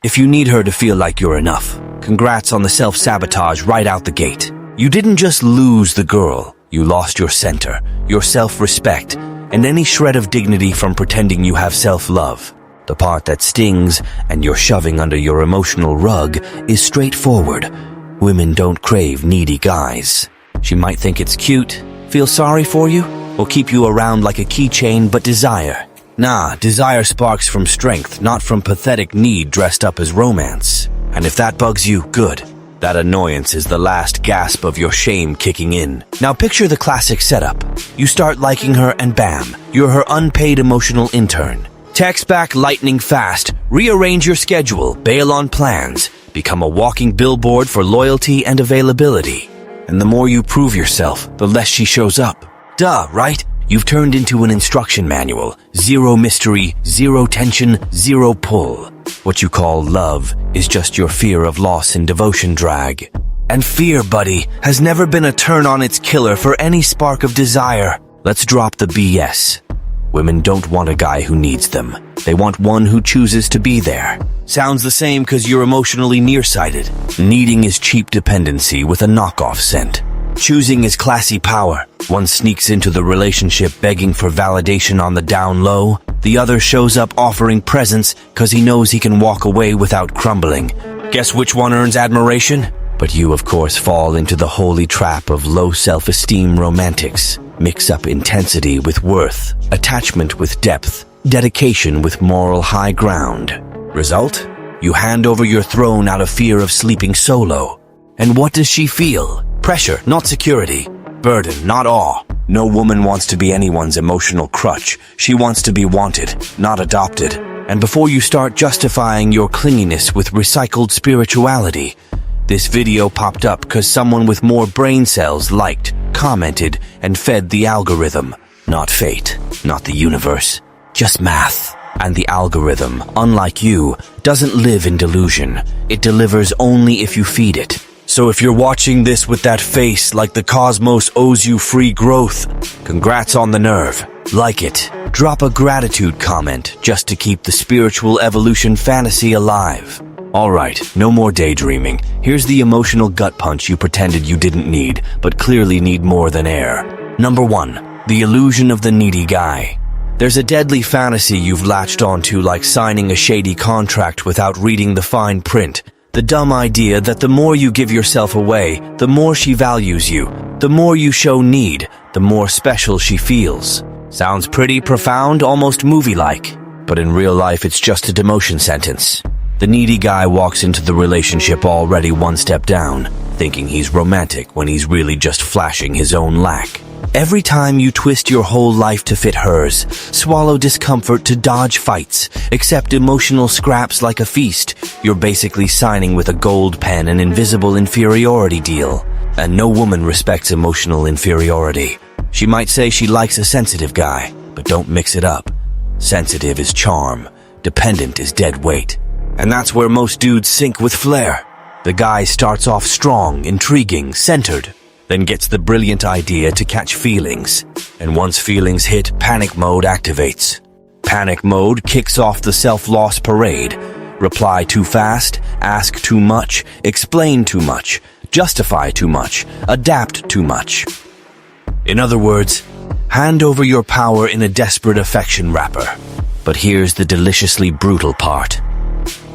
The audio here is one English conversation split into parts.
If you need her to feel like you're enough, congrats on the self-sabotage right out the gate. You didn't just lose the girl, you lost your center, your self-respect, and any shred of dignity from pretending you have self-love. The part that stings and you're shoving under your emotional rug is straightforward. Women don't crave needy guys. She might think it's cute, feel sorry for you, or keep you around like a keychain, but desire. Nah, desire sparks from strength, not from pathetic need dressed up as romance. And if that bugs you, good. That annoyance is the last gasp of your shame kicking in. Now picture the classic setup. You start liking her and bam, you're her unpaid emotional intern. Text back lightning fast, rearrange your schedule, bail on plans, become a walking billboard for loyalty and availability. And the more you prove yourself, the less she shows up. Duh, right? You've turned into an instruction manual. Zero mystery, zero tension, zero pull. What you call love is just your fear of loss and devotion drag. And fear, buddy, has never been a turn on its killer for any spark of desire. Let's drop the BS. Women don't want a guy who needs them. They want one who chooses to be there. Sounds the same because you're emotionally nearsighted. Needing is cheap dependency with a knockoff scent. Choosing is classy power. One sneaks into the relationship begging for validation on the down low. The other shows up offering presents because he knows he can walk away without crumbling. Guess which one earns admiration? But you, of course, fall into the holy trap of low self-esteem romantics. Mix up intensity with worth, attachment with depth, dedication with moral high ground. Result? You hand over your throne out of fear of sleeping solo. And what does she feel? Pressure, not security. Burden, not awe. No woman wants to be anyone's emotional crutch. She wants to be wanted, not adopted. And before you start justifying your clinginess with recycled spirituality, this video popped up because someone with more brain cells liked, commented, and fed the algorithm. Not fate, not the universe, just math. And the algorithm, unlike you, doesn't live in delusion. It delivers only if you feed it. So if you're watching this with that face like the cosmos owes you free growth, congrats on the nerve. Like it. Drop a gratitude comment just to keep the spiritual evolution fantasy alive. Alright, no more daydreaming. Here's the emotional gut punch you pretended you didn't need, but clearly need more than air. Number 1. The illusion of the needy guy. There's a deadly fantasy you've latched onto, like signing a shady contract without reading the fine print. The dumb idea that the more you give yourself away, the more she values you. The more you show need, the more special she feels. Sounds pretty profound, almost movie-like. But in real life, it's just a demotion sentence. The needy guy walks into the relationship already one step down, thinking he's romantic when he's really just flashing his own lack. Every time you twist your whole life to fit hers, swallow discomfort to dodge fights, accept emotional scraps like a feast, you're basically signing with a gold pen an invisible inferiority deal. And no woman respects emotional inferiority. She might say she likes a sensitive guy, but don't mix it up. Sensitive is charm, dependent is dead weight. And that's where most dudes sink with flair. The guy starts off strong, intriguing, centered, then gets the brilliant idea to catch feelings. And once feelings hit, panic mode activates. Panic mode kicks off the self-loss parade. Reply too fast, ask too much, explain too much, justify too much, adapt too much. In other words, hand over your power in a desperate affection wrapper. But here's the deliciously brutal part.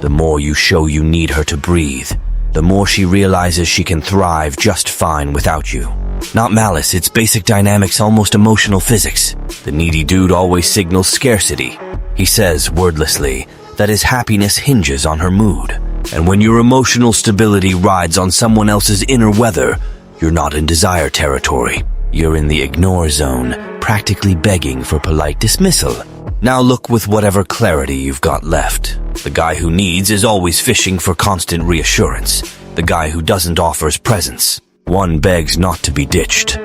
The more you show you need her to breathe, the more she realizes she can thrive just fine without you. Not malice, it's basic dynamics, almost emotional physics. The needy dude always signals scarcity. He says, wordlessly, that his happiness hinges on her mood. And when your emotional stability rides on someone else's inner weather, you're not in desire territory. You're in the ignore zone, practically begging for polite dismissal. Now look with whatever clarity you've got left. The guy who needs is always fishing for constant reassurance. The guy who doesn't offers presence. One begs not to be ditched.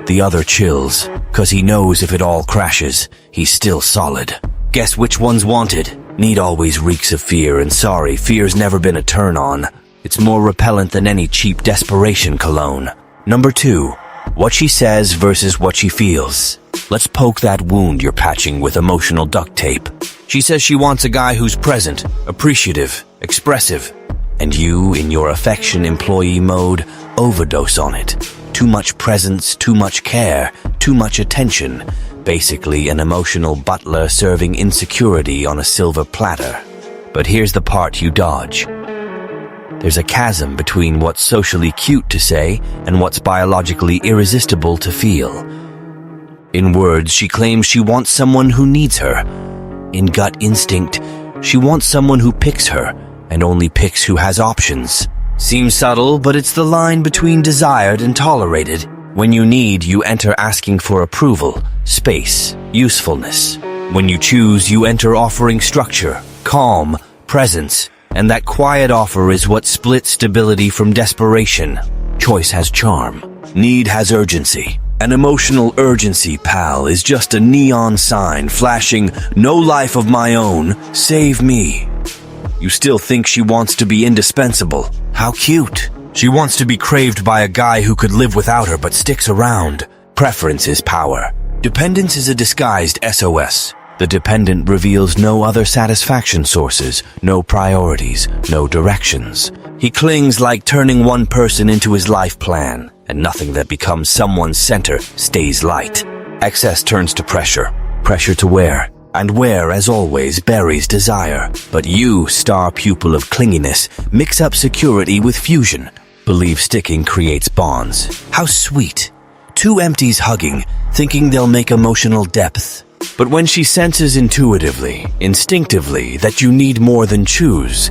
The other chills, 'cause he knows if it all crashes, he's still solid. Guess which one's wanted? Need always reeks of fear, and sorry, fear's never been a turn-on. It's more repellent than any cheap desperation cologne. Number 2. What she says versus what she feels. Let's poke that wound you're patching with emotional duct tape. She says she wants a guy who's present, appreciative, expressive, and you, in your affection employee mode, overdose on it. Too much presence, too much care, too much attention. Basically an emotional butler serving insecurity on a silver platter. But here's the part you dodge. There's a chasm between what's socially cute to say and what's biologically irresistible to feel. In words, she claims she wants someone who needs her. In gut instinct, she wants someone who picks her and only picks who has options. Seems subtle, but it's the line between desired and tolerated. When you need, you enter asking for approval, space, usefulness. When you choose, you enter offering structure, calm, presence. And that quiet offer is what splits stability from desperation. Choice has charm. Need has urgency. An emotional urgency, pal, is just a neon sign flashing, "No life of my own, save me." You still think she wants to be indispensable. How cute. She wants to be craved by a guy who could live without her but sticks around. Preference is power. Dependence is a disguised SOS. The dependent reveals no other satisfaction sources, no priorities, no directions. He clings like turning one person into his life plan, and nothing that becomes someone's center stays light. Excess turns to pressure. Pressure to wear. And wear, as always, buries desire. But you, star pupil of clinginess, mix up security with fusion. Believe sticking creates bonds. How sweet. Two empties hugging, thinking they'll make emotional depth. But when she senses intuitively, instinctively, that you need more than choose,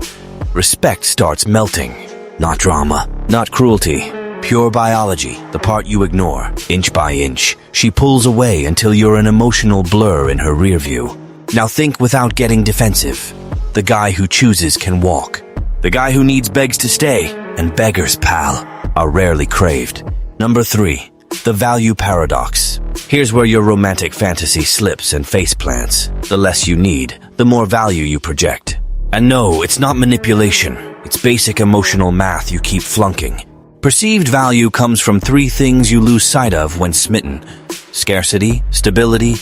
respect starts melting. Not drama, not cruelty, pure biology, the part you ignore. Inch by inch, she pulls away until you're an emotional blur in her rear view. Now think without getting defensive. The guy who chooses can walk. The guy who needs begs to stay, and beggars, pal, are rarely craved. Number 3. The value paradox. Here's where your romantic fantasy slips and faceplants. The less you need, the more value you project. And no, it's not manipulation. It's basic emotional math you keep flunking. Perceived value comes from 3 things you lose sight of when smitten. Scarcity, stability,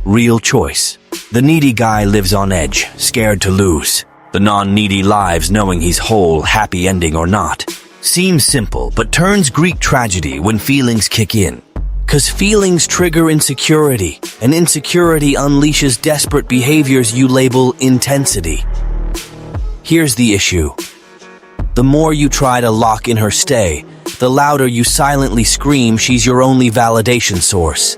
real choice. The needy guy lives on edge, scared to lose. The non-needy lives knowing he's whole, happy ending or not. Seems simple, but turns Greek tragedy when feelings kick in. 'Cause feelings trigger insecurity, and insecurity unleashes desperate behaviors you label intensity. Here's the issue. The more you try to lock in her stay, the louder you silently scream she's your only validation source.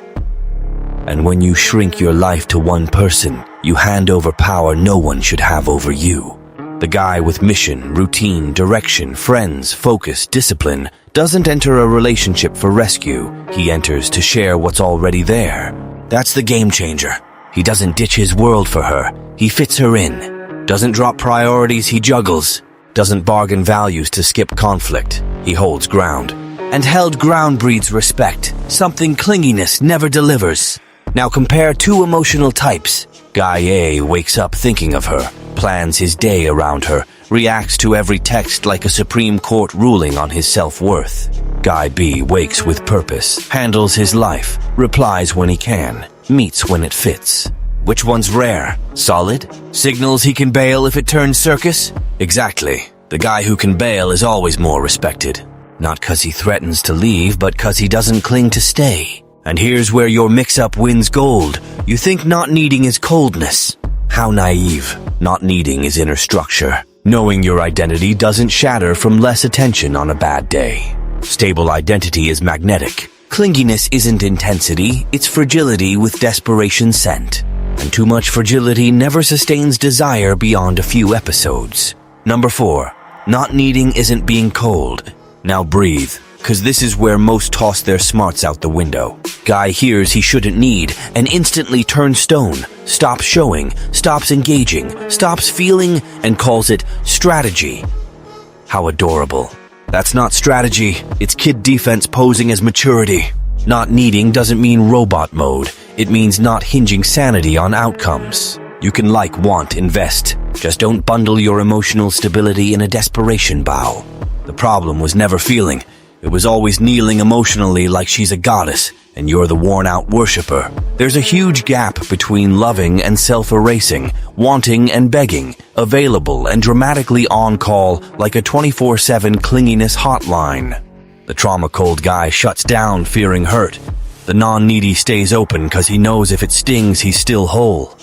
And when you shrink your life to one person, you hand over power no one should have over you. The guy with mission, routine, direction, friends, focus, discipline doesn't enter a relationship for rescue. He enters to share what's already there. That's the game changer. He doesn't ditch his world for her. He fits her in. Doesn't drop priorities, he juggles. Doesn't bargain values to skip conflict. He holds ground. And held ground breeds respect, something clinginess never delivers. Now compare 2 emotional types. Guy A wakes up thinking of her, plans his day around her, reacts to every text like a Supreme Court ruling on his self-worth. Guy B wakes with purpose, handles his life, replies when he can, meets when it fits. Which one's rare? Solid? Signals he can bail if it turns circus? Exactly. The guy who can bail is always more respected. Not 'cause he threatens to leave, but 'cause he doesn't cling to stay. And here's where your mix-up wins gold. You think not needing is coldness. How naive. Not needing is inner structure. Knowing your identity doesn't shatter from less attention on a bad day. Stable identity is magnetic. Clinginess isn't intensity, it's fragility with desperation scent. And too much fragility never sustains desire beyond a few episodes. Number 4. Not needing isn't being cold. Now breathe. 'Cause this is where most toss their smarts out the window. Guy hears he shouldn't need and instantly turns stone, stops showing, stops engaging, stops feeling, and calls it strategy. How adorable. That's not strategy, it's kid defense posing as maturity. Not needing doesn't mean robot mode, it means not hinging sanity on outcomes. You can like, want, invest. Just don't bundle your emotional stability in a desperation bow. The problem was never feeling. It was always kneeling emotionally like she's a goddess, and you're the worn-out worshiper. There's a huge gap between loving and self-erasing, wanting and begging, available and dramatically on-call like a 24/7 clinginess hotline. The trauma-cold guy shuts down, fearing hurt. The non-needy stays open because he knows if it stings, he's still whole.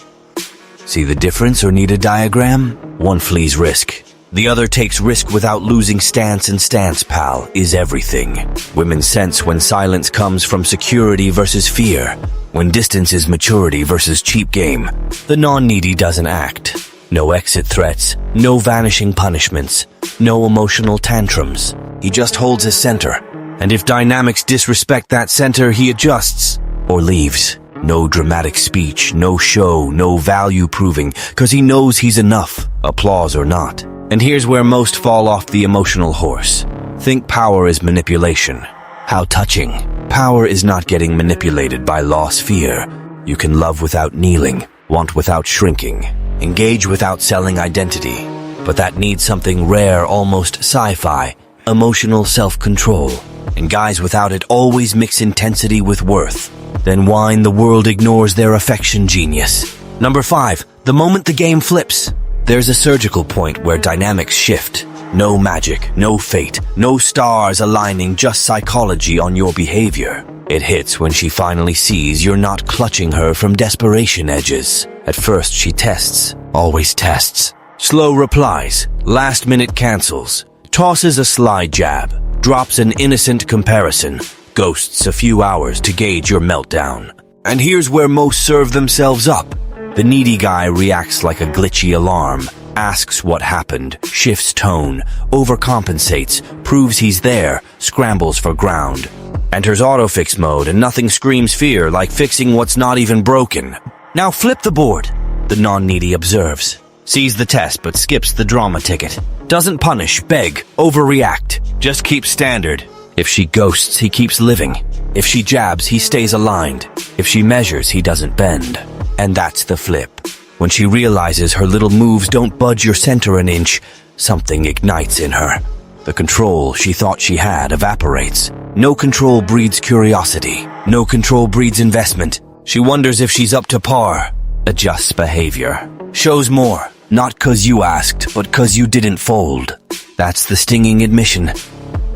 See the difference or need a diagram? One flees risk. The other takes risk without losing stance, and stance, pal, is everything. Women sense when silence comes from security versus fear, when distance is maturity versus cheap game. The non-needy doesn't act. No exit threats, no vanishing punishments, no emotional tantrums. He just holds his center. And if dynamics disrespect that center, he adjusts or leaves. No dramatic speech, no show, no value proving, because he knows he's enough, applause or not. And here's where most fall off the emotional horse. Think power is manipulation. How touching. Power is not getting manipulated by lost fear. You can love without kneeling, want without shrinking, engage without selling identity. But that needs something rare, almost sci-fi, emotional self-control. And guys without it always mix intensity with worth. Then whine the world ignores their affection genius. Number 5, the moment the game flips. There's a surgical point where dynamics shift. No magic, no fate, no stars aligning, just psychology on your behavior. It hits when she finally sees you're not clutching her from desperation edges. At first she tests, always tests. Slow replies, last minute cancels, tosses a sly jab, drops an innocent comparison, ghosts a few hours to gauge your meltdown. And here's where most serve themselves up. The needy guy reacts like a glitchy alarm, asks what happened, shifts tone, overcompensates, proves he's there, scrambles for ground. Enters autofix mode and nothing screams fear like fixing what's not even broken. Now flip the board, the non-needy observes. Sees the test but skips the drama ticket. Doesn't punish, beg, overreact, just keeps standard. If she ghosts, he keeps living. If she jabs, he stays aligned. If she measures, he doesn't bend. And that's the flip. When she realizes her little moves don't budge your center an inch, something ignites in her. The control she thought she had evaporates. No control breeds curiosity. No control breeds investment. She wonders if she's up to par. Adjusts behavior. Shows more. Not 'cause you asked, but 'cause you didn't fold. That's the stinging admission.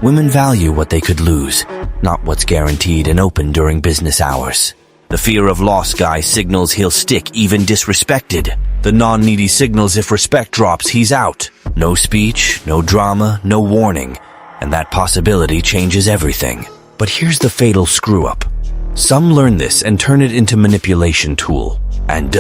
Women value what they could lose, not what's guaranteed and open during business hours. The fear of loss guy signals he'll stick even disrespected. The non-needy signals if respect drops, he's out. No speech, no drama, no warning. And that possibility changes everything. But here's the fatal screw-up. Some learn this and turn it into manipulation tool. And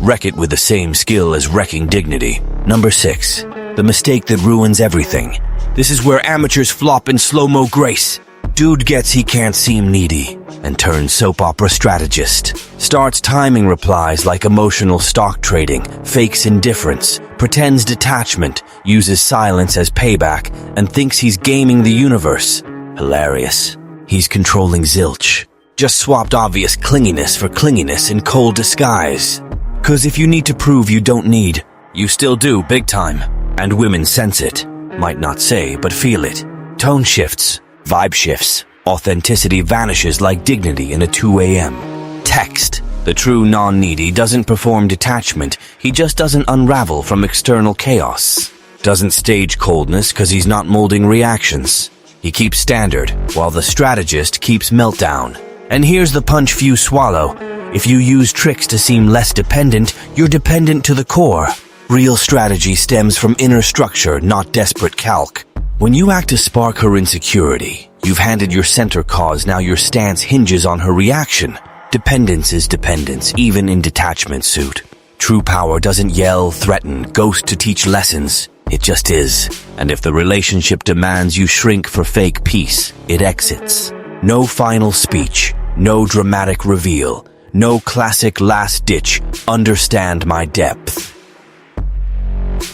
wreck it with the same skill as wrecking dignity. Number 6, the mistake that ruins everything. This is where amateurs flop in slow-mo grace. Dude gets he can't seem needy and turns soap opera strategist. Starts timing replies like emotional stock trading, fakes indifference, pretends detachment, uses silence as payback, and thinks he's gaming the universe. Hilarious. He's controlling zilch. Just swapped obvious clinginess for clinginess in cold disguise. 'Cause if you need to prove you don't need, you still do big time. And women sense it. Might not say, but feel it. Tone shifts. Vibe shifts. Authenticity vanishes like dignity in a 2 a.m. Text. The true non-needy doesn't perform detachment. He just doesn't unravel from external chaos. Doesn't stage coldness because he's not molding reactions. He keeps standard, while the strategist keeps meltdown. And here's the punch few swallow. If you use tricks to seem less dependent, you're dependent to the core. Real strategy stems from inner structure, not desperate calc. When you act to spark her insecurity, you've handed your center cause, now your stance hinges on her reaction. Dependence is dependence, even in detachment suit. True power doesn't yell, threaten, ghost to teach lessons. It just is. And if the relationship demands you shrink for fake peace, it exits. No final speech, no dramatic reveal, no classic last ditch, understand my depth.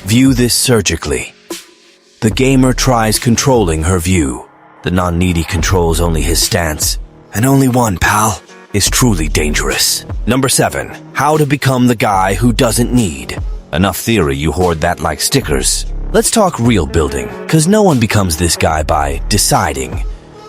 View this surgically. The gamer tries controlling her view. The non-needy controls only his stance. And only one, pal, is truly dangerous. Number 7, how to become the guy who doesn't need. Enough theory you hoard that like stickers. Let's talk real building, 'cause no one becomes this guy by deciding.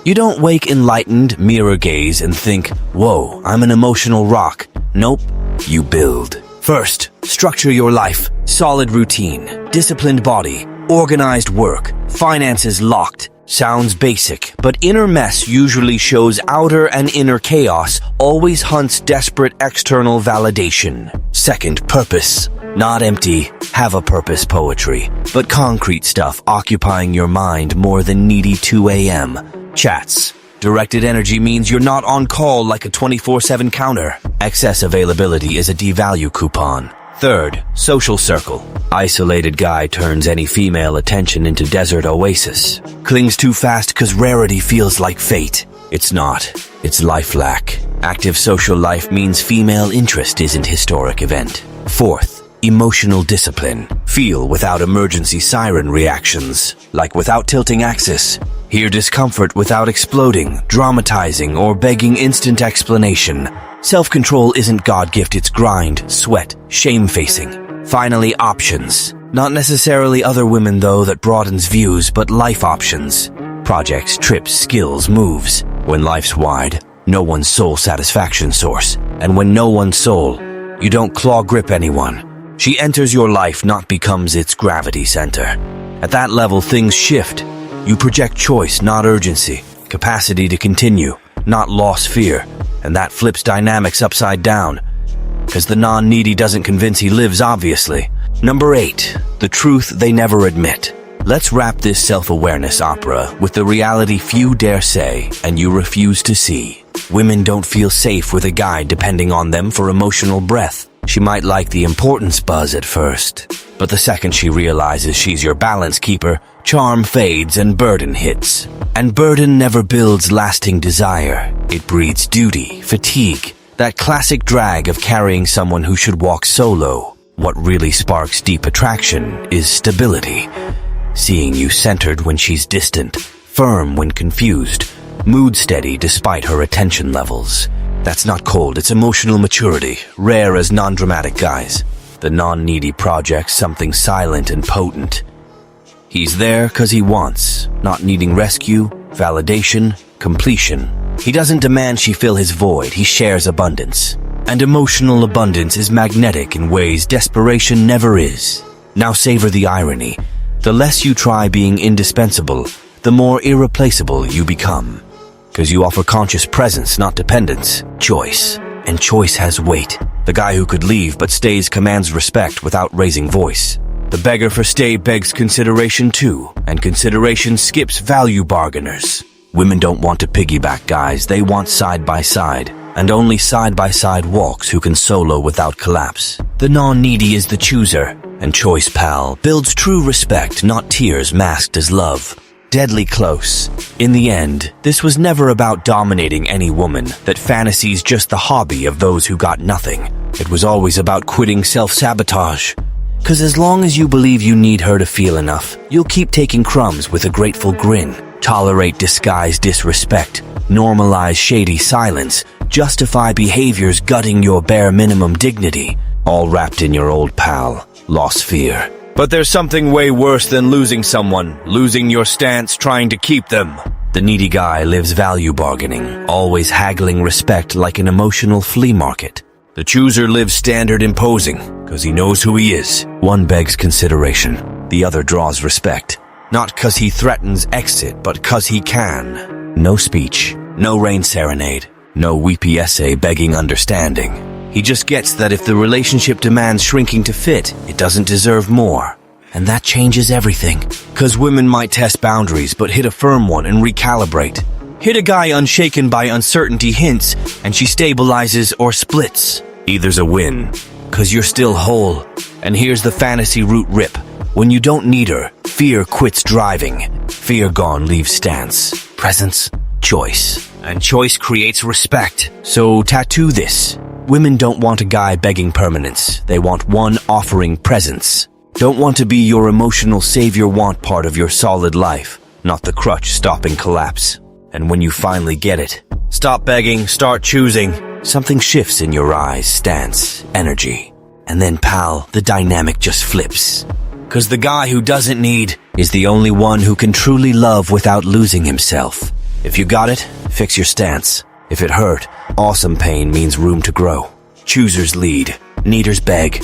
You don't wake enlightened, mirror gaze, and think, whoa, I'm an emotional rock. Nope, you build. First, structure your life. Solid routine, disciplined body, organized work, finances locked. Sounds basic, but inner mess usually shows outer and inner chaos, always hunts desperate external validation. Second, purpose. Not empty, have a purpose poetry, but concrete stuff occupying your mind more than needy 2 a.m. Chats. Directed energy means you're not on call like a 24/7 counter. Excess availability is a devalue coupon. Third, social circle. Isolated guy turns any female attention into desert oasis. Clings too fast cause rarity feels like fate. It's not. It's life lack. Active social life means female interest isn't historic event. Fourth, emotional discipline. Feel without emergency siren reactions. Like without tilting axis. Hear discomfort without exploding, dramatizing, or begging instant explanation. Self-control isn't God-gift, it's grind, sweat, shame-facing. Finally, options. Not necessarily other women, though, that broadens views, but life options. Projects, trips, skills, moves. When life's wide, no one's sole satisfaction source. And when no one's soul, you don't claw grip anyone. She enters your life, not becomes its gravity center. At that level, things shift. You project choice, not urgency. Capacity to continue, not loss fear. And that flips dynamics upside down. Because the non-needy doesn't convince he lives, obviously. Number 8, the truth they never admit. Let's wrap this self-awareness opera with the reality few dare say and you refuse to see. Women don't feel safe with a guy depending on them for emotional breath. She might like the importance buzz at first, but the second she realizes she's your balance keeper, charm fades and burden hits. And burden never builds lasting desire. It breeds duty, fatigue, that classic drag of carrying someone who should walk solo. What really sparks deep attraction is stability. Seeing you centered when she's distant, firm when confused, mood steady despite her attention levels. That's not cold, it's emotional maturity, rare as non-dramatic guys. The non-needy project's something silent and potent. He's there cause he wants, not needing rescue, validation, completion. He doesn't demand she fill his void, he shares abundance. And emotional abundance is magnetic in ways desperation never is. Now savor the irony. The less you try being indispensable, the more irreplaceable you become. Cause you offer conscious presence, not dependence. Choice. And choice has weight. The guy who could leave but stays commands respect without raising voice. The beggar for stay begs consideration too, and consideration skips value bargainers. Women don't want to piggyback guys, they want side by side. And only side by side walks who can solo without collapse. The non-needy is the chooser, and choice pal builds true respect, not tears masked as love. Deadly close. In the end, this was never about dominating any woman, that fantasy's just the hobby of those who got nothing. It was always about quitting self-sabotage. Cause as long as you believe you need her to feel enough, you'll keep taking crumbs with a grateful grin. Tolerate disguised disrespect, normalize shady silence, justify behaviors gutting your bare minimum dignity, all wrapped in your old pal, lost fear. But there's something way worse than losing someone, losing your stance trying to keep them. The needy guy lives value bargaining, always haggling respect like an emotional flea market. The chooser lives standard imposing, cause he knows who he is. One begs consideration, the other draws respect. Not cause he threatens exit, but cause he can. No speech, no rain serenade, no weepy essay begging understanding. He just gets that if the relationship demands shrinking to fit, it doesn't deserve more. And that changes everything. Cause women might test boundaries, but hit a firm one and recalibrate. Hit a guy unshaken by uncertainty hints, and she stabilizes or splits. Either's a win, cause you're still whole. And here's the fantasy root rip. When you don't need her, fear quits driving. Fear gone leaves stance, presence, choice. And choice creates respect. So tattoo this. Women don't want a guy begging permanence. They want one offering presence. Don't want to be your emotional savior, want part of your solid life, not the crutch stopping collapse. And when you finally get it, stop begging, start choosing. Something shifts in your eyes, stance, energy. And then pal, the dynamic just flips. Cause the guy who doesn't need is the only one who can truly love without losing himself. If you got it, fix your stance. If it hurt, awesome pain means room to grow. Choosers lead, needers beg,